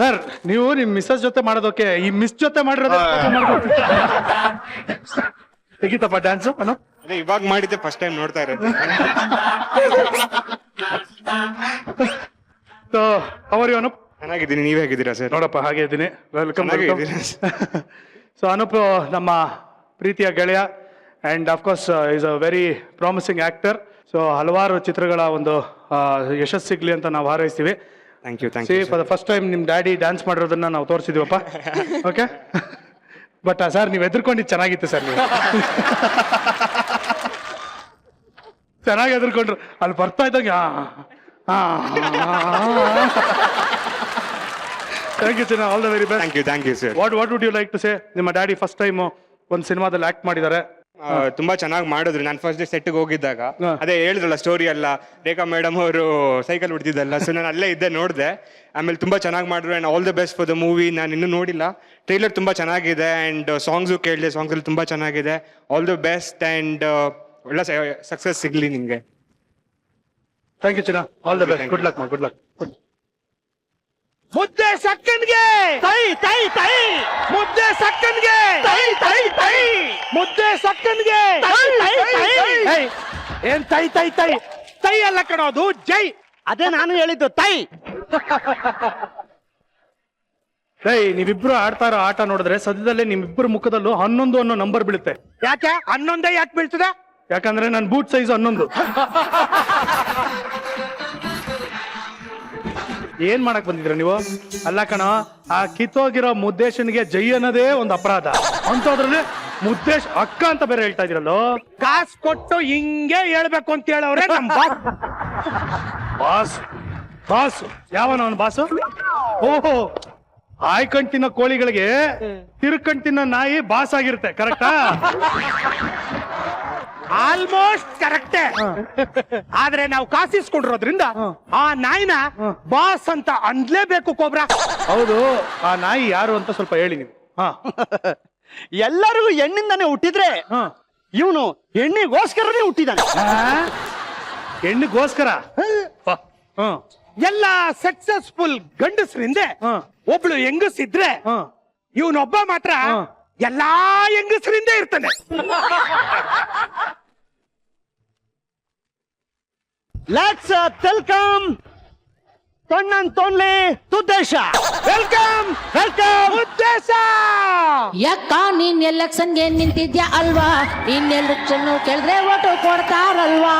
Sir ನೀವು ನಿಮ್ missus ಜೊತೆ ಮಾಡೋದಕ್ಕೆ ಈ ಮಿಸ್ ಜೊತೆ ಮಾಡಿರೋದು ತೆಗಿತಪ್ಪ ಡ್ಯಾನ್ಸ್ ಅನ್ನೋ ಅದೇ ಇವಾಗ ಮಾಡಿದ್ದೆ ಫಸ್ಟ್ ಟೈಮ್ ನೋಡ್ತಾ ಇರೋದು. ಅವರಿ ಅನೂಪ್ ಚೆನ್ನಾಗಿದ್ದೀನಿ, ನೀವ್ ಹೇಗಿದ್ದೀರಾ ಸರ್? ನೋಡಪ್ಪ ಹಾಗೆ ಇದ್ದೀನಿ. ವೆಲ್ಕಮ್. ಸೊ ಅನೂಪ್ ನಮ್ಮ ಪ್ರೀತಿಯ ಗೆಳೆಯ and of course is a very promising actor. So ಹಲವಾರು ಚಿತ್ರಗಳ ಒಂದು ಯಶಸ್ಸು ಸಿಗ್ಲಿ ಅಂತ ನಾವು ಹಾರೈಸ್ತೀವಿ. Thank you. For the first time ನಿಮ್ ಡ್ಯಾಡಿ ಡ್ಯಾನ್ಸ್ ಮಾಡಿರೋದನ್ನ ನಾವು ತೋರಿಸಿದೀವಪ್ಪ. ಓಕೆ ಬಟ್ ಸರ್ ನೀವು ಎದುರ್ಕೊಂಡಿದ್ದು ಚೆನ್ನಾಗಿತ್ತು ಸರ್. ನೀವು ಚೆನ್ನಾಗಿ ಎದುರ್ಕೊಂಡ್ರು. ಅಲ್ಲಿ ಬರ್ತಾ ಇದ್ದಂಗೆ ಥ್ಯಾಂಕ್ ಯು ಚಿನ್ನ, all the very best. Thank you sir. What would you like to say? ನಿಮ್ಮ ಡ್ಯಾಡಿ ಫಸ್ಟ್ ಟೈಮ್ ಒಂದು ಸಿನಿಮಾದಲ್ಲಿ ಆಕ್ಟ್ ಮಾಡಿದ್ದಾರೆ. ತುಂಬಾ ಚೆನ್ನಾಗಿ ಮಾಡಿದ್ರು. ನಾನು ಫಸ್ಟ್ ಡೇ ಸೆಟ್ಗೆ ಹೋಗಿದ್ದಾಗ ಅದೇ ಹೇಳಿದ್ರಲ್ಲ ಸ್ಟೋರಿ ಎಲ್ಲ, ರೇಖಾ ಮೇಡಮ್ ಅವರು ಸೈಕಲ್ ಹೊಡ್ತಿದ್ದಲ್ಲ, ಸೊ ನಾನು ಅಲ್ಲೇ ಇದ್ದೆ ನೋಡಿದೆ. ಆಮೇಲೆ ತುಂಬಾ ಚೆನ್ನಾಗಿ ಮಾಡಿದ್ರು and all the best for the movie. ನಾನು ಇನ್ನೂ ನೋಡಿಲ್ಲ, ಟ್ರೈಲರ್ ತುಂಬಾ ಚೆನ್ನಾಗಿದೆ ಅಂಡ್ ಸಾಂಗ್ಸು ಕೇಳಿದೆ, ಸಾಂಗ್ಸ್ ಅಲ್ಲಿ ತುಂಬಾ ಚೆನ್ನಾಗಿದೆ. ಆಲ್ ದ ಬೆಸ್ಟ್ ಅಂಡ್ ಒಳ್ಳೆ ಸಕ್ಸಸ್ ಸಿಗ್ಲಿ ನಿಮ್ಗೆ. ಥ್ಯಾಂಕ್ ಯು ಚಿನ್ನ, all the best. Good luck ಮಾ, ಗುಡ್ ಲಕ್. ಮುದ್ದೆ ಸಕ್ಕನ್ಗೆ ತೈ ತೈ ತೈ, ಮುದ್ದೆ ಸಕ್ಕನ್ಗೆ ತೈ ತೈ ತೈ, ಮುದ್ದೆ ಸಕ್ಕನ್ಗೆ ತೈ ತೈ ತೈ. ಏನ್ ತೈ ತೈ ತೈ? ತೈ ಅಲ್ಲ ಕಣೋದು, ಜೈ. ಅದೇ ನಾನು ಹೇಳಿದ್ದು, ತೈ. ನೀವಿಬ್ರು ಆಡ್ತಾ ಇರೋ ಆಟ ನೋಡಿದ್ರೆ ಸದ್ಯದಲ್ಲೇ ನಿಮ್ಮಿಬ್ಬರು ಮುಖದಲ್ಲೂ 11 ಅನ್ನೋ ನಂಬರ್ ಬೀಳುತ್ತೆ. ಯಾಕೆ 11 ಯಾಕೆ ಬೀಳ್ತದೆ? ಯಾಕಂದ್ರೆ ನನ್ನ ಬೂಟ್ ಸೈಜ್ 11. ಏನ್ ಮಾಡಕ್ ಬಂದಿದ್ರ ನೀವು? ಅಲ್ಲ ಕಣ, ಆ ಕಿತ್ತೋಗಿರೋ ಮುದ್ದೇಶನ್ಗೆ ಜೈ ಅನ್ನೋದೇ ಒಂದು ಅಪರಾಧ. ಅಂತದ್ರಲ್ಲಿ ಮುದ್ದೇಶ್ ಅಕ್ಕ ಅಂತ ಬೇರೆ ಹೇಳ್ತಾ ಇದ್ರಲ್ಲೋ. ಕಾಸು ಕೊಟ್ಟು ಹಿಂಗೆ ಹೇಳ್ಬೇಕು ಅಂತ ಹೇಳವ್ರೆ ನಮ್ ಬಾಸ್. ಬಾಸ್ ಯಾವನ ಅವನು ಬಾಸು? ಓಹೋ, ಆಯ್ಕಂಡ್ ತಿನ್ನೋ ಕೋಳಿಗಳಿಗೆ ತಿರ್ಕಂಡ್ ತಿನ್ನೋ ನಾಯಿ ಬಾಸ್ ಆಗಿರುತ್ತೆ. ಕರೆಕ್ಟಾ? ಆಲ್ಮೋಸ್ಟ್ ಕರೆಕ್ಟೇ. ಆದ್ರೆ ನಾವು ಕಾಸಿಸ್ಕೊಂಡಿರೋದ್ರಿಂದ ಆ ನಾಯಿನ ಬಾಸ್ ಅಂತ ಅನ್ಲೇಬೇಕು ಕೋಬ್ರಾ. ಹೌದು, ಆ ನಾಯಿ ಯಾರು ಅಂತ ಸ್ವಲ್ಪ ಹೇಳಿ ನೀವು. ಎಲ್ಲರಿಗೂ ಹೆಣ್ಣಿಂದಾನೆ ಹುಟ್ಟಿದ್ರೆ ಇವನು ಹೆಣ್ಣಿಗೋಸ್ಕರನೇ ಹುಟ್ಟಿದಾನೆ. ಹೆಣ್ಣಿಗೋಸ್ಕರ? ಎಲ್ಲ ಸಕ್ಸಸ್ಫುಲ್ ಗಂಡಸ್ರಿಂದ ಒಬ್ಳು ಹೆಂಗಸಿದ್ರೆ ಇವನೊಬ್ಬ ಮಾತ್ರ ಎಲ್ಲಾ ಹೆಂಗಸರಿಂದ ಇರ್ತಾನೆ. ಲೆಟ್ಸ್ ವೆಲ್ಕಮ್ ತೊಣ್ಣನ್ ತೊನ್ಲಿ ತುದ್ದೇಶ. ವೆಲ್ಕಮ್ ವೆಲ್ಕಮ್ ಉದ್ದೇಶ. ಯಾಕ ನೀನ್ ಎಲೆಕ್ಷನ್ಗೆ ನಿಂತಿದ್ಯಾ ಅಲ್ವಾ? ನೀನ್ ಎಲೆಕ್ಷನ್ ಕೇಳಿದ್ರೆ ಓಟು ಕೊಡ್ತಾರಲ್ವಾ?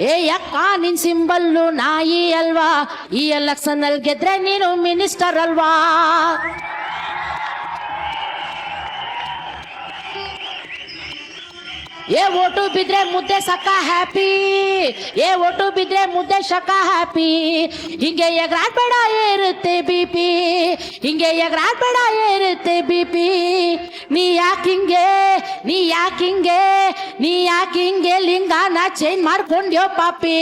ಏ ಯಾಕ ನಿನ್ ಸಿಂಬಲ್ಲು ನಾಯಿ ಅಲ್ವಾ? ಈ ಎಲೆಕ್ಷನ್ ಅಲ್ಲಿ ಗೆದ್ರೆ ನೀನು ಮಿನಿಸ್ಟರ್ ಅಲ್ವಾ? ಏ ಓಟು ಬಿದ್ರೆ ಮುದ್ದೆ ಸಕ್ಕ ಹ್ಯಾಪಿ, ಏ ಓಟು ಬಿದ್ರೆ ಮುದ್ದೆ ಸಕ್ಕ ಹ್ಯಾಪಿ. ಹಿಂಗೆ ಎಗರಾಡ್ಬೇಡ ಏರುತ್ತೆ ಬಿಪಿ, ಹಿಂಗೆ ಎಗರಾಡ್ಬೇಡ ಏರುತ್ತೆ ಬಿಪಿ. ನೀ ಯಾಕಿಂಗೆ ನೀ ಯಾಕಿಂಗೆ ನೀ ಯಾಕಿಂಗೆ ಲಿಂಗಾನ ಚೇಂಜ್ ಮಾಡ್ಕೊಂಡ್ಯೋ ಪಾಪಿ.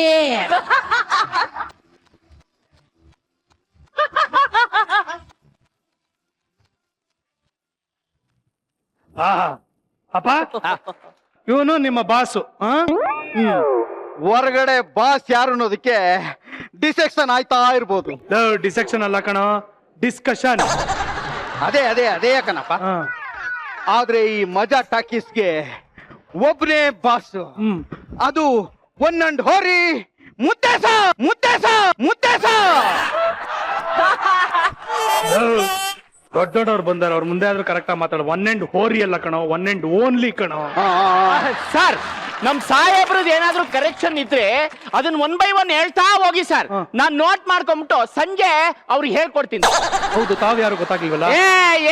ಅಪ್ಪ, ಇವನು ನಿಮ್ಮ ಬಾಸು. ಹೊರಗಡೆ ಬಾಸ್ ಯಾರು ಅನ್ನೋದಕ್ಕೆ ಡಿಸೆಕ್ಷನ್ ಆಯ್ತಾ ಇರ್ಬೋದು. ಡಿಸೆಕ್ಷನ್ ಅಲ್ಲ ಕಣ, ಡಿಸ್ಕಷನ್. ಅದೇ ಅದೇ ಅದೇ ಕಣಪ್ಪ. ಆದ್ರೆ ಈ ಮಜಾ ಟಾಕೀಸ್ಗೆ ಒಬ್ನೇ ಬಾಸ್. ಅದು ಒನ್ ಅಂಡ್ ಹೋರಿ ಮುದ್ದೇಶ ಮುದ್ದೇಶ ಮುದ್ದೇಶ. ದೊಡ್ಡ ದೊಡ್ಡವ್ರು ಬಂದಾರ, ಅವ್ರ ಮುಂದೆ ಆದ್ರೂ ಕರೆಕ್ಟ್ ಆಗಿ ಮಾತಾಡ. ಒನ್ ಅಂಡ್ ಹೋರಿ ಅಲ್ಲ ಕಣೋ, ಒನ್ ಅಂಡ್ ಓನ್ಲಿ ಕಣೋ. ಸರ್, ನಮ್ ಸಾಹೇಬ್ರದ್ದು ಏನಾದ್ರೂ ಕರೆಕ್ಷನ್ ಇದ್ರೆ ಅದನ್ನ 1 by 1 ಹೇಳ್ತಾ ಹೋಗಿ ಸರ್. ನಾನ್ ನೋಟ್ ಮಾಡ್ಕೊಂಡ್ಬಿಟ್ಟು ಸಂಜೆ ಅವ್ರಿಗೆ ಹೇಳ್ಕೊಡ್ತೀನಿ. ಹೌದು, ತಾವ್ ಯಾರು ಗೊತ್ತಾಗ್ಲಿವಲ್ಲ?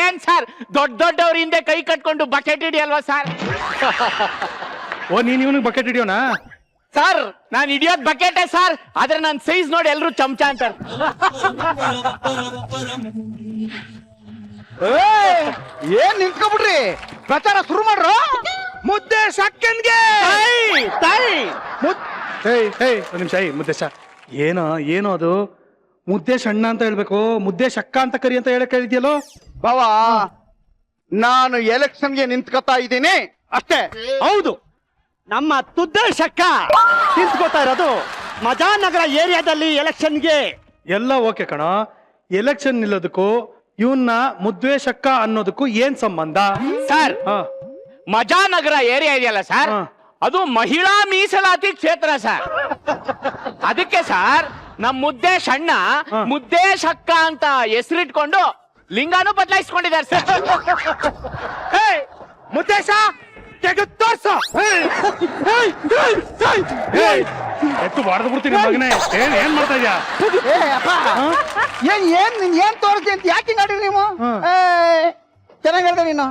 ಏನ್ ಸರ್, ದೊಡ್ಡವ್ರ ಹಿಂದೆ ಕೈ ಕಟ್ಕೊಂಡು ಬಕೆಟ್ ಹಿಡಿಯಲ್ವಾ ಸರ್? ಓ, ನೀನ್ ಇವನಿಗೆ ಬಕೆಟ್ ಹಿಡಿಯೋಣ? ಸರ್, ನಾನ್ ಹಿಡಿಯೋದ್ ಬಕೆಟೇ ಸರ್, ಆದ್ರೆ ನನ್ ಸೈಜ್ ನೋಡಿ ಎಲ್ರು ಚಮಚ ಅಂತಾರೆ. ಏನ್ ನಿಂತ್ಕೊಬಿಡ್ರಿ, ಪ್ರಚಾರ ಶುರು ಮಾಡ್ರು. ಮುದ್ದೆ ಸಕ್ಕನ್ಗೆ ಒಂದ್ ನಿಮಿಷ. ಮುದ್ದೇಶ ಏನೋ ಅದು ಮುದ್ದೇಶ ಅಣ್ಣ ಅಂತ ಹೇಳ್ಬೇಕು, ಮುದ್ದೇಶ ಅಕ್ಕ ಅಂತ ಕರಿ ಅಂತ ಹೇಳಕ್ ಹೇಳಿದ್ಯಲ್ಲೋ ಬಾವಾ. ನಾನು ಎಲೆಕ್ಷನ್ಗೆ ನಿಂತ್ಕೊತಾ ಇದ್ದೀನಿ ಅಷ್ಟೇ. ಹೌದು, ನಮ್ಮ ತುದ್ದೇಶಕ್ಕ ನಿಂತ್ಕೋತಾ ಇರೋದು ಮಜಾನಗರ ಏರಿಯಾದಲ್ಲಿ ಎಲೆಕ್ಷನ್ಗೆ. ಎಲ್ಲ ಓಕೆ ಕಣ, ಎಲೆಕ್ಷನ್ ನಿಲ್ಲೋದಕ್ಕೂ ಇವನ್ನ ಮುದ್ವೇಶಕ್ಕ ಅನ್ನೋದಕ್ಕೂ ಏನ್ ಸಂಬಂಧ? ಸರ್ ಹಾ, ಮಜಾನಗರ ಏರಿಯಾ ಇದೆಯಲ್ಲ ಸರ್, ಹಾ. ಅದು ಮಹಿಳಾ ಮೀಸಲಾತಿ ಕ್ಷೇತ್ರ ಸರ್. ಅದಕ್ಕೆ ಸರ್ ನಮ್ ಮುದ್ದೇಶ್ ಅಣ್ಣ ಮುದ್ದೇಶ್ ಅಕ್ಕ ಅಂತ ಹೆಸರಿಟ್ಕೊಂಡು ಲಿಂಗಾನು ಬದಲಾಯಿಸ್ಕೊಂಡಿದ್ದಾರೆ ಸರ್. ಮುದ್ದೇಶ ತೆಗೆದು ತೋರ್ಸು. ಎತ್ತು ಹೊಡೆದು ಬಿಡ್ತೀನಿ ಮಗನೇ. ಏನ್ ಮಾಡ್ತಾ ಇದ್ಯಾ? ಏ ಅಪ್ಪ ಏನ್ ತೋರಿಸ್ತಿ ಅಂತ ಯಾಕೆ ಹಿಂಗ್ ಆಡಿರಿ ನೀವು? ಚೆನ್ನಾಗಿ ಹೇಳ್ದೆ ನೀನು.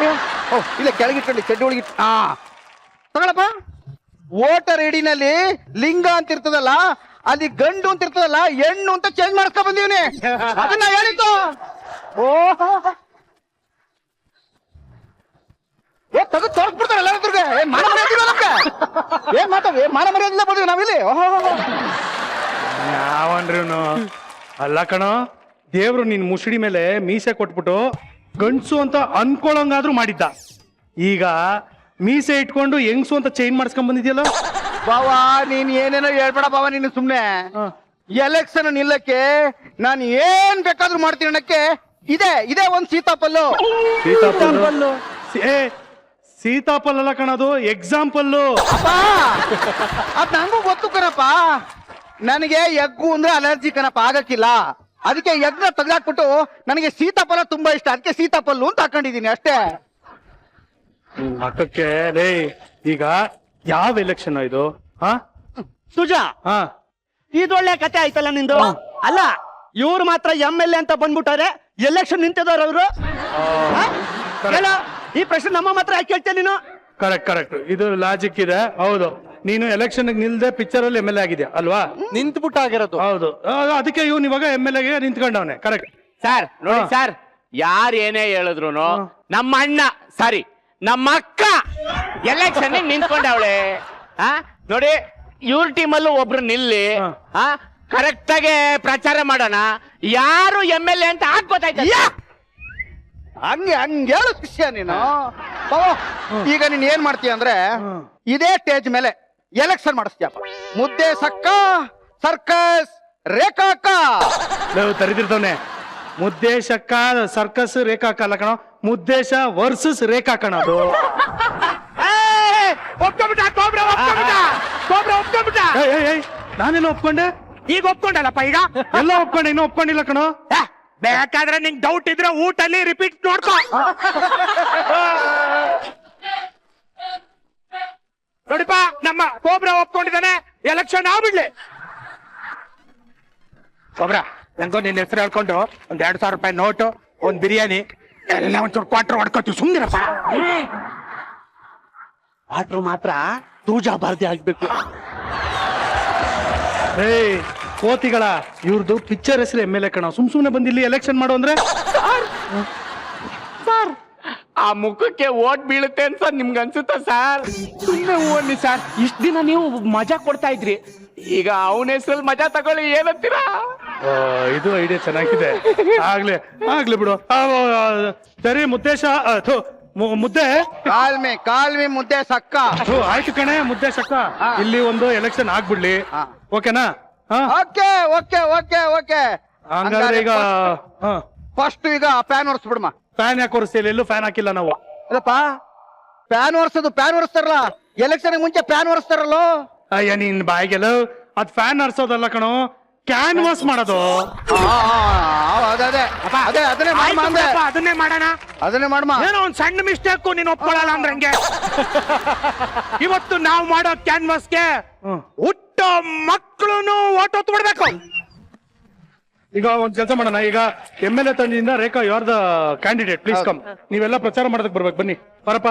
ಓ ಇಲ್ಲ ಕೆಳಗಿಟ್ಕೊಳ್ಳಿ, ಚೆಡ್ಡಿ ಒಳಗೆ ತಗೊಳಪ್ಪ. ವೋಟರ್ ಐಡಿನಲ್ಲಿ ಲಿಂಗ ಅಂತ ಇರ್ತದಲ್ಲ, ಅಲ್ಲಿ ಗಂಡು ಅಂತ ಇರ್ತದಲ್ಲ, ಹೆಣ್ಣು ಅಂತ ಚೇಂಜ್ ಮಾಡ್ಕೊ ಬಂದೀವ್ನಿ. ಅದನ್ನ ಹೇಳಿದ್ದು. ಓ ತೆಗೆದು ತೋರಿಸ್ಬಿಡ್ತಾರೆ ಎಲ್ಲರದ್ರಿಗೆ. ಮಾನ ಮರ್ಯಾದೆ ಏನ್ ಮಾತಾಡ, ಮಾನ ಮರ್ಯಾದಿಲ್ಲ ಬಂದ್ವಿ ನಾವಿಲ್ಲಿ. ಯಾವನ್ರಿ ಇವನು? ಅಲ್ಲ ಕಣೋ, ದೇವ್ರು ನಿನ್ ಮುಸುಡಿ ಮೇಲೆ ಮೀಸೆ ಕೊಟ್ಬಿಟ್ಟು ಗಂಡ್ಸು ಅಂತ ಅನ್ಕೊಳಂಗಾದ್ರೂ ಮಾಡಿದ್ದ. ಈಗ ಮೀಸೆ ಇಟ್ಕೊಂಡು ಹೆಂಗ್ಸು ಅಂತ ಚೇಂಜ್ ಮಾಡಿಸ್ಕೊಂಡ್ ಬಂದಿದ್ಯಲ್ಲ. ಬಾವಾ ನೀನ್ ಏನೇನೋ ಹೇಳ್ಬೇಡ ಬಾವ, ನೀನು ಸುಮ್ನೆ. ಎಲೆಕ್ಷನ್ ನಿಲ್ಲಕ್ಕೆ ನಾನು ಏನ್ ಬೇಕಾದ್ರೂ ಮಾಡ್ತೀನಿ ಅನ್ನಕ್ಕೆ ಇದೇ ಒಂದ್ ಸೀತಾಫಲ್ಲು. ಸೀತಾಫಲ್ಲು? ಸೀತಾಫಲ್ ಅಲ್ಲ ಕಣದು, ಎಕ್ಸಾಂಪಲ್ಲು. ಅದ್ ನಂಗೂ ಗೊತ್ತು ಕಣಪ್ಪ. ನನಗೆ ಎಗ್ಗು ಅಂದ್ರೆ ಅಲರ್ಜಿ ಕಣಪ್ಪ, ಆಗಕ್ಕಿಲ್ಲ. ಅದಕ್ಕೆ ಎಗ್ನ ತೆಗ್ದಾಕ್ಬಿಟ್ಟು ನನಗೆ ಸೀತಾಫಲ ತುಂಬಾ ಇಷ್ಟ, ಅದಕ್ಕೆ ಸೀತಾಫಲ್ಲು ಅಂತ ಹಾಕೊಂಡಿದೀನಿ ಅಷ್ಟೇ. ಅಕ್ಕಕ್ಕೆ ಲೇ, ಈಗ ಯಾವ ಎಲೆಕ್ಷನ್ ಇದು? ಹಾ ಸುಜಾ, ಹಾ, ಇದೊಳ್ಳೆ ಕತೆ ಆಯ್ತಲ್ಲ ನಿಂದು. ಅಲ್ಲ, ಇವ್ರು ಮಾತ್ರ MLA ಅಂತ ಬಂದ್ಬಿಟ್ಟಾರೆ, ಎಲೆಕ್ಷನ್ ನಿಂತಿದಾರ ಅವರು. ಈ ಪ್ರಶ್ನೆ ನಮ್ಮ ಮಾತ್ರ ಯಾಕೆ ಕೇಳ್ತೇನೆ ನೀನು? ಕರೆಕ್ಟ್. ಇದು ಲಾಜಿಕ್ ಇದೆ. ಹೌದು, ನೀನು ಎಲೆಕ್ಷನ್ ನಿಲ್ದೆ ಪಿಕ್ಚರ್ ಅಲ್ಲಿ MLA ಆಗಿದ್ಯಾ ಅಲ್ವಾ? ನಿಂತ್ಬಿಟ್ಟು ಆಗಿರೋದು. ಹೌದು, ಅದಕ್ಕೆ ಇವ್ನು ಇವಾಗ MLA ಗೆ ನಿಂತ್ಕೊಂಡವನೆ. ಕರೆಕ್ಟ್ ಸರ್ ನೋಡಿ ಸರ್, ಯಾರು ಏನೇ ಹೇಳಿದ್ರು ನಮ್ಮ ಅಣ್ಣ ಸಾರಿ ನಮ್ಮ ಅಕ್ಕ ಎಲೆಕ್ಷನ್ ನಿಂತ್ಕೊಂಡವಳೆ. ನೋಡಿ ಇವ್ರ ಟೀಮಲ್ಲೂ ಒಬ್ರು ನಿಲ್ಲಿ, ಕರೆಕ್ಟ್ ಆಗಿ ಪ್ರಚಾರ ಮಾಡೋಣ. ಯಾರು MLA ಅಂತ ಗೊತ್ತಾಯ್ತು. ಹಂಗೆ ಹೇಳು ಶಿಷ್ಯ ನೀನು. ಈಗ ನೀನ್ ಏನ್ ಮಾಡ್ತೀಯ ಅಂದ್ರೆ, ಇದೇ ಸ್ಟೇಜ್ ಮೇಲೆ ಎಲೆಕ್ಷನ್ ಮಾಡಿಸ್ತೀಯಪ್ಪ. ಮುದ್ದೆ ಸಕ್ಕ ಸರ್ಕಸ್ ರೇಖಾಕ ತರಿದಿರ್ತವನೆ. ಮುದ್ದೇಶಕ್ಕ ಸರ್ಕಸ್ ರೇಖಾಕ ಅಲ್ಲ ಕಣ, ಮುದ್ದೇಶ ವರ್ಸಸ್ ರೇಖಾ ಕಣ ಅದು. ನಾನೆಲ್ಲ ಒಪ್ಕೊಂಡೆ? ಈಗ ಒಪ್ಕೊಂಡಲ್ಲಪ್ಪ. ಈಗ ಎಲ್ಲ ಒಪ್ಕೊಂಡೆ, ಇನ್ನೂ ಒಪ್ಕೊಂಡಿಲ್ಲ ಕಣ. ಬೇಕಾದ್ರೆ ನಿಂಗೆ ಡೌಟ್ ಇದ್ರೆ ಊಟಲ್ಲಿ ರಿಪೀಟ್ ನೋಡ್ಕೋ. ನೋಡಿಪ್ಪ, ನಮ್ಮ ಕೋಬ್ರಾ ಒಪ್ಕೊಂಡಿದ್ದಾನೆ, ಎಲೆಕ್ಷನ್ ಆಗ್ಬಿಡ್ಲಿ. ಕೋಬ್ರಾ, ನಂಗೋ ನಿನ್ನ ಹೆಸರು ಹೇಳ್ಕೊಂಡು ಒಂದ್ 2,000 ರೂಪಾಯಿ ನೋಟು, ಒಂದ್ ಬಿರಿಯಾನಿ ಎಲ್ಲ ಒಂಚೂರು ಕ್ವಾರ್ಟರ್ ಹೊಡ್ಕೊತೀವಿ. ಸುಮ್ನಿರಪ್ಪ. ಕ್ವಾರ್ಟರ್ ಮಾತ್ರ ತೂಜಾ ಬಾರ್ದಿ ಆಗ್ಬೇಕು. ಕೋತಿಗಳ ಇವ್ರದ್ದು ಪಿಕ್ಚರ್ ಹೆಸರು MLA ಕಣ. ಸುಮ್ನೆ ಬಂದಿಲ್ಲಿ ಎಲೆಕ್ಷನ್ ಮಾಡು ಅಂದ್ರೆ ಸರ್ ಆ ಮುಖಕ್ಕೆ ಓಟ್ ಬೀಳುತ್ತೆ ಅಂತ ನಿಮ್ಗೆ ಅನ್ಸುತ್ತಾ ಸರ್? ಸುಮ್ಮನೆ ಓಡ್ಲಿ ಸರ್. ಇಷ್ಟ ದಿನ ನೀವು ಮಜಾ ಕೊಡ್ತಾ ಇದ್ರಿ, ಈಗ ಅವನ ಹೆಸರಲ್ಲಿ ಮಜಾ ತಗೊಳ್ಳಿ. ಏನಂತೀರಾ? ಇದು ಐಡಿಯಾ ಚೆನ್ನಾಗಿದೆ. ಆಗ್ಲಿ ಬಿಡು. ಸರಿ ಮುದ್ದೇಶ, ಮುದ್ದೆ ಕಾಲ್ಮಿ ಮುದ್ದೆ ಸಕ್ಕ. ಆಯ್ತು ಕಣೆ ಮುದ್ದೇಶಕ್ಕ, ಇಲ್ಲಿ ಒಂದು ಎಲೆಕ್ಷನ್ ಆಗ್ಬಿಡ್ಲಿ. ಓಕೆನಾ? Okay okay okay okay. ಹಂಗಾದ್ರೆ ಈಗ ಫಸ್ಟ್ ಈಗ ಫ್ಯಾನ್ ಹೊರ್ಸ್ಬಿಡ್ಮ. ಫ್ಯಾನ್ ಯಾಕೆ ಹೊರಿಸ್ತಿಲ್ಲ? ಎಲ್ಲೂ ಫ್ಯಾನ್ ಹಾಕಿಲ್ಲ ನಾವು. ಅಲ್ಲಪ್ಪ, ಫ್ಯಾನ್ ಹೊರಿಸ್ತಾರಲ್ಲ, ಎಲೆಕ್ಷನ್ ಮುಂಚೆ ಫ್ಯಾನ್ ಹೊರಿಸ್ತಾರಲ್ಲೋ. ಅಯ್ಯ ನೀನ್ ಬಾಯಿಗೆಲ್ಲ, ಅದ್ ಫ್ಯಾನ್ ಹರ್ಸೋದಲ್ಲ ಕಣೋ, ಕ್ಯಾನ್ವಾಸ್ ಮಾಡೋದು. ಅದನ್ನೇ ಮಾಡೋಣ. ಏನೋ ಒಂದ್ ಸಣ್ಣ ಮಿಸ್ಟೇಕ್ ನೀನ್ ಒಪ್ಕೊಳ್ಳಲ್ಲ ಅಂದ್ರೆ ಹಂಗೆ. ಇವತ್ತು ನಾವು ಮಾಡೋ ಕ್ಯಾನ್ವಾಸ್ಗೆ ಹುಟ್ಟ ಮಕ್ಕಳು ಓಟ್ ಹೊತ್ತು ಬಿಡ್ಬೇಕು. ಈಗ ಒಂದ್ ಕೆಲಸ ಮಾಡೋಣ. ಈಗ MLA ತಂಡದಿಂದ Rekha, you are the candidate, please come. ನೀವೆಲ್ಲ ಪ್ರಚಾರ ಮಾಡೋದಕ್ ಬರ್ಬೇಕು. ಬನ್ನಿ, ಬರಪ್ಪ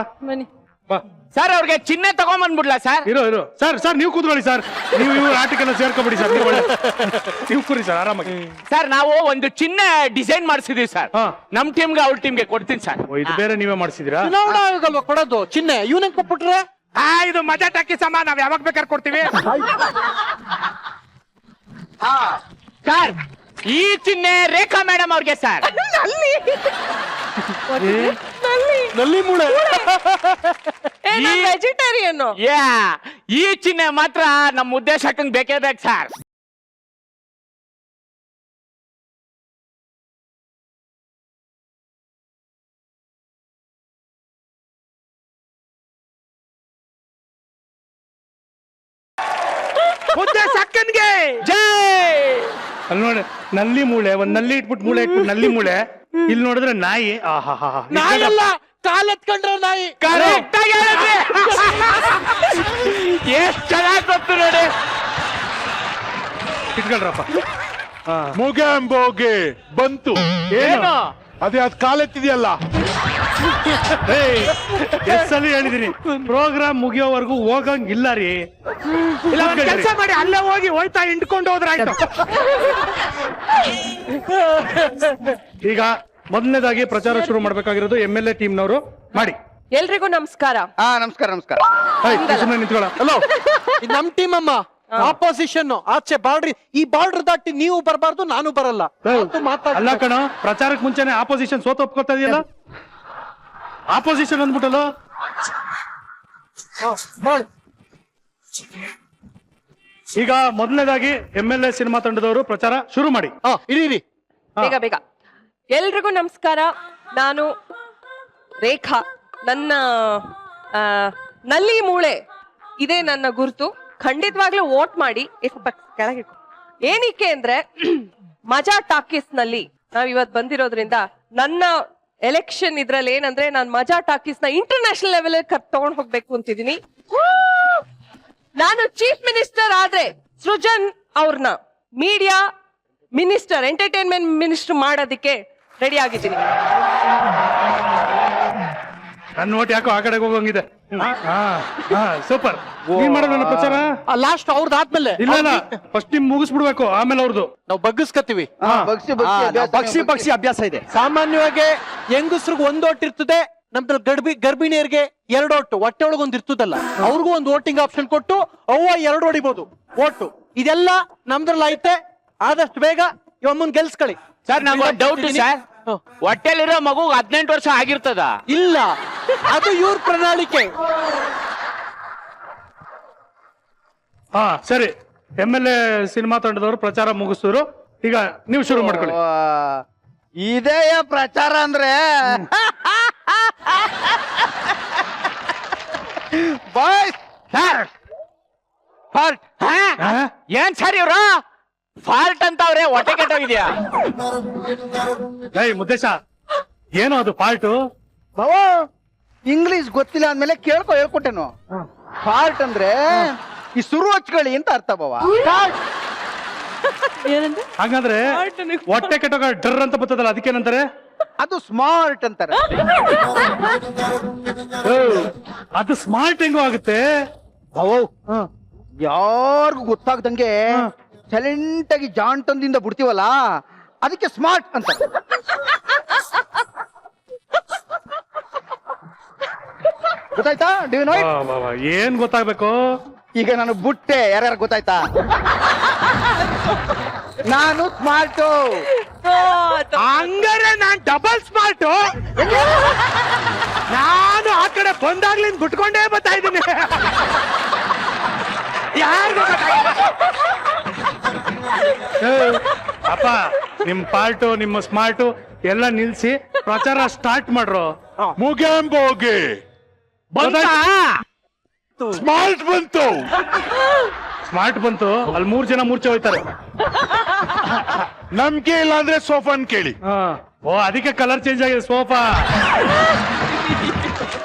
ಬಾ. ಸರ್ ಅವ್ರಿಗೆ ಚಿಹ್ನೆ ತಗೊಂಡ್ಬಂದ್ಬಿಡ್ಲಾ ಸರ್? ಇರೋ ಸರ್ ನೀವು ಕೂತ್ಕೊಳ್ಳಿ ಸರ್. ನೀವು ಆಟಕ್ಕೆಲ್ಲ ಸೇರ್ಕೊಬಿಡಿ ಸರ್. ನೀವು ಕೂರಿ ಸರ್ ಆರಾಮಾಗಿ. ಸರ್ ನಾವು ಒಂದು ಚಿಹ್ನೆ ಡಿಸೈನ್ ಮಾಡಿಸಿದೀವಿ ಸರ್. ನಮ್ ಟೀಮ್ಗೆ ಅವ್ರ ಟೀಮ್ಗೆ ಕೊಡ್ತೀನಿ ಸರ್. ಇದು ಬೇರೆ ನೀವೇ ಮಾಡಿಸಿದಿರಾ? ಕೊಡೋದು ಚಿಹ್ನೆ ಇವನಿಗೆ ಕೊಟ್ಬಿಟ್ರೆ ಇದು ಮಜಾ ಟಾಕಿ ಸಮ, ನಾವ್ ಯಾವಾಗ ಬೇಕಾದ್ರೆ ಕೊಡ್ತೀವಿ. ಸರ್ ಈ ಚಿಹ್ನೆ ರೇಖಾ ಮೇಡಮ್ ಅವ್ರಿಗೆ ಸರ್. ನಲ್ಲಿ ಮೂಳೆ ವೆಜಿಟೇರಿಯನ್. ಈ ಚಿಹ್ನೆ ಮಾತ್ರ ನಮ್ಮ ಉದ್ದೇಶಕ್ಕೆ ಬೇಕೇ ಬೇಕು ಸರ್. ಮುದ್ದೆ ಸಕ್ಕನ್ಗೆ ಜೈ. ಅಲ್ಲಿ ನೋಡಿ ನಲ್ಲಿ ಮೂಳೆ, ಒಂದ್ ನಲ್ಲಿ ಇಟ್ಬಿಟ್ಟು ಮೂಳೆ ಇಟ್ಬಿಟ್ಟು ನಲ್ಲಿ ಮೂಳೆ. ಇಲ್ಲಿ ನೋಡಿದ್ರೆ ನಾಯಿ. ನಾಯಲ್ಲ, ಕಾಲೆತ್ಕೊಂಡ್ರ ನಾಯಿ. ಕರೆಕ್ಟ್ ಆಗಿ ಹೇಳಿದ್ರಿ. ಎಷ್ಟ್ ಚೆನ್ನಾಗಿ ಗೊತ್ತು ನೋಡಿ. ಇಟ್ಕೊಳ್ರಪ್ಪ. ಮುಗಂಬೋಗೆ ಬಂತು. ಏನು ಅದೇ ಅದ್ ಕಾಲೆತ್ತಿದೆಯಲ್ಲ. ಎಷ್ಟ್ ಸಲ ಹೇಳಿದೀನಿ ಪ್ರೋಗ್ರಾಮ್ ಮುಗಿಯೋವರೆಗೂ ಹೋಗಂಗಿಲ್ಲ ರೀ. ಇಲ್ಲ, ಕೆಲಸ ಮಾಡಿ ಅಲ್ಲೇ ಹೋಗಿ ಹೋಯ್ತಾ ಹಿಂಡ್ಕೊಂಡು ಹೋದ್ರಾಯ್ತು. ಈಗ ಮೊದಲನೇದಾಗಿ ಪ್ರಚಾರ ಶುರು ಮಾಡ್ಬೇಕಾಗಿರೋದು MLA ಟೀಮ್ನವರು. ಮಾಡಿ. ಎಲ್ರಿಗೂ ನಮಸ್ಕಾರ. ನಮಸ್ಕಾರ ನಮಸ್ಕಾರ. ಸುಮ್ಮನೆ ನಿಂತ್ಕೊಳ್ಳ. ಹಲೋ, ಇದು ನಮ್ ಟೀಮ್ ಅಮ್ಮ. ಆಪೋಸಿಷನ್ ಆಚೆ ಬಾರ್ಡ್ರಿ. ಈ ಬಾರ್ಡರ್ ದಾಟಿ ನೀವು ಬರಬಾರ್ದು, ನಾನು ಬರಲ್ಲ. ಅಲ್ಲ ಕಣ, ಪ್ರಚಾರಕ್ಕೆ ಮುಂಚೆನೆ ಆಪೋಸಿಷನ್ ಸೋತ ಒಪ್ಕೊತಾ ಇದೆಯಲ್ಲ. ಆಪೋಸಿಷನ್ ಅಂದ್ಬಿಟ್ಟಲ್ಲ. ಈಗ ಮೊದಲನೇದಾಗಿ MLA ಸಿನಿಮಾ ತಂಡದವರು ಪ್ರಚಾರ ಶುರು ಮಾಡಿ. ಇಡೀರಿ. ಬೇಗ ಬೇಗ. ಎಲ್ರಿಗೂ ನಮಸ್ಕಾರ. ನಾನು ರೇಖಾ. ನನ್ನ ನಲ್ಲಿ ಮೂಳೆ ಇದೇ ನನ್ನ ಗುರುತು. ಖಂಡಿತವಾಗ್ಲೂ ವೋಟ್ ಮಾಡಿ. ಕೆಳಗೆ ಏನಕ್ಕೆ ಅಂದ್ರೆ ಮಜಾ ಟಾಕೀಸ್ ನಲ್ಲಿ ನಾವ್ ಇವತ್ ಬಂದಿರೋದ್ರಿಂದ ನನ್ನ ಎಲೆಕ್ಷನ್ ಇದ್ರಲ್ಲಿ ಏನಂದ್ರೆ ನಾನು ಮಜಾ ಟಾಕೀಸ್ ನ ಇಂಟರ್ನ್ಯಾಷನಲ್ ಲೆವೆಲ್ ತಗೊಂಡ್ ಹೋಗ್ಬೇಕು ಅಂತಿದೀನಿ. ನಾನು ಚೀಫ್ ಮಿನಿಸ್ಟರ್ ಆದ್ರೆ ಸೃಜನ್ ಅವ್ರನ್ನ ಮೀಡಿಯಾ ಮಿನಿಸ್ಟರ್, ಎಂಟರ್ಟೈನ್ಮೆಂಟ್ ಮಿನಿಸ್ಟರ್ ಮಾಡೋದಕ್ಕೆ ರೆಡಿ ಆಗಿದ್ದೀನಿ. ನನ್ನ ನೋಟ್ ಯಾಕೋ ಆ ಕಡೆಗೆ ಹೋಗಂಗಿದೆ. ಸೂಪರ್. ನೀನ್ ಮಾಡೋದು ನನ್ನ ಪ್ರಚಾರ. ಲಾಸ್ಟ್ ಅವ್ರದ್ದು ಆದ್ಮೇಲೆ ಇಲ್ಲ, ಫಸ್ಟ್ ನಿಮ್ ಮುಗಿಸ್ಬಿಡ್ಬೇಕು, ಆಮೇಲೆ ಅವ್ರದ್ದು ನಾವು ಬಗ್ಗಿಸ್ಕತ್ತೀವಿ. ಬಗ್ಸಿ ಅಭ್ಯಾಸ ಇದೆ. ಸಾಮಾನ್ಯವಾಗಿ ಹೆಂಗಸ್ರಿಗೆ ಒಂದ್ ಓಟ್ ಇರ್ತದೆ. ನಮ್ದ್ರಲ್ಲಿ ಗರ್ಭಿಣಿಯರಿಗೆ 2 ಓಟು, ಹೊಟ್ಟೆ ಒಳಗೊಂದು ಇರ್ತದಲ್ಲ, ಅವ್ರಿಗೂ ಒಂದು ವೋಟಿಂಗ್ ಆಪ್ಷನ್ ಕೊಟ್ಟು ಅವ್ವ 2 ಹೊಡಿಬಹುದು ಓಟು. ಇದೆಲ್ಲ ನಮ್ದ್ರಲ್ಲಿ ಐತೆ. ಆದಷ್ಟು ಬೇಗ ಇವಮ್ಮನ್ ಗೆಲ್ಸ್ಕೊಳ್ಳಿ. ಸರ್, ನಂಗೆ ಡೌಟ್ ಸರ್. ಹೊಟ್ಟೆಲಿರೋ ಮಗು 18 ವರ್ಷ ಆಗಿರ್ತದ? ಇಲ್ಲ, ಅದು ಇವ್ರ ಪ್ರಣಾಳಿಕೆ. ಸರಿ. MLA ಸಿನಿಮಾ ತಂಡದವರು ಪ್ರಚಾರ ಮುಗಿಸಿದ್ರು. ಈಗ ನೀವು ಶುರು ಮಾಡ್ಕೊಳ್ಳಿ. ಇದೇಯ ಪ್ರಚಾರ ಅಂದ್ರೆ ಬಾಯ್ಸ್ ಫಾಲ್ಟ್. ಏನ್ ಸರ್ ಇವ್ರು ಫಾಲ್ಟ್ ಅಂತ ಅವ್ರೆ? ಹೊಟ್ಟೆ ಕೆಟ್ಟೋಗಿದ್ಯಾ? ಮುದ್ದೇಶ, ಏನೋ ಅದು ಫಾಲ್ಟು? ಬಾವ ಇಂಗ್ಲಿಷ್ ಗೊತ್ತಿಲ್ಲ ಅಂದ್ಮೇಲೆ ಹೇಳ್ಕೊಟ್ಟೆನು. ಫಾಲ್ಟ್ ಅಂದ್ರೆ ಈ ಸುರು ಹಚ್ಕೊಳ್ಳಿ ಅಂತ ಅರ್ಥ ಬಾವ. ಹಾಗಂದ್ರೆ ಹೊಟ್ಟೆ ಕೆಟ್ಟೋಗ ಡ್ರ್ ಅಂತ ಬರ್ತದಲ್ಲ, ಅದಕ್ಕೇನಂತಾರೆ? ಅದು ಸ್ಮಾರ್ಟ್ ಅಂತಾರೆ. ಅದು ಸ್ಮಾರ್ಟ್ ಹೆಂಗೋ ಆಗುತ್ತೆ? ಯಾರಿಗೂ ಗೊತ್ತಾಗ್ದಂಗೆ ಸೈಲೆಂಟ್ ಆಗಿ ಜಾಂಟೊಂದಿಂದ ಬಿಡ್ತೀವಲ್ಲ, ಅದಕ್ಕೆ ಸ್ಮಾರ್ಟ್ ಅಂತ. ಗೊತ್ತಾಯ್ತಾ? ಏನ್ ಗೊತ್ತಾಗ್ಬೇಕು? ಈಗ ನಾನು ಬುಟ್ಟೆ ಯಾರ್ಯಾರು ಗೊತ್ತಾಯ್ತಾ? ನಾನು ಸ್ಮಾರ್ಟು. ಹಂಗಾರೆ ನಾನ್ ಡಬಲ್ ಸ್ಮಾರ್ಟ್. ನಾನು ಆ ಕಡೆ ಬಂದಾಗ್ಲಿಂದ ಬಿಟ್ಕೊಂಡೇ ಬರ್ತಾ ಇದ್ದೀನಿ. ಅಪ್ಪ, ನಿಮ್ ಪಾರ್ಟು ನಿಮ್ಮ ಸ್ಮಾರ್ಟು ಎಲ್ಲ ನಿಲ್ಸಿ ಪ್ರಚಾರ ಸ್ಟಾರ್ಟ್ ಮಾಡ್ರು. ಮುಗಂಬೋಗೆ ಸ್ಮಾರ್ಟ್ ಬಂತು. ಸ್ಮಾರ್ಟ್ ಬಂತು. ಅಲ್ಲಿ 3 ಜನ ಮೂರ್ಛೆ ಹೋಯ್ತಾರೆ. ನಮ್ಗೆ ಇಲ್ಲ ಅಂದ್ರೆ ಸೋಫಾನ್ ಕೇಳಿ. ಓ, ಅದಕ್ಕೆ ಕಲರ್ ಚೇಂಜ್ ಆಗಿದೆ ಸೋಫಾ.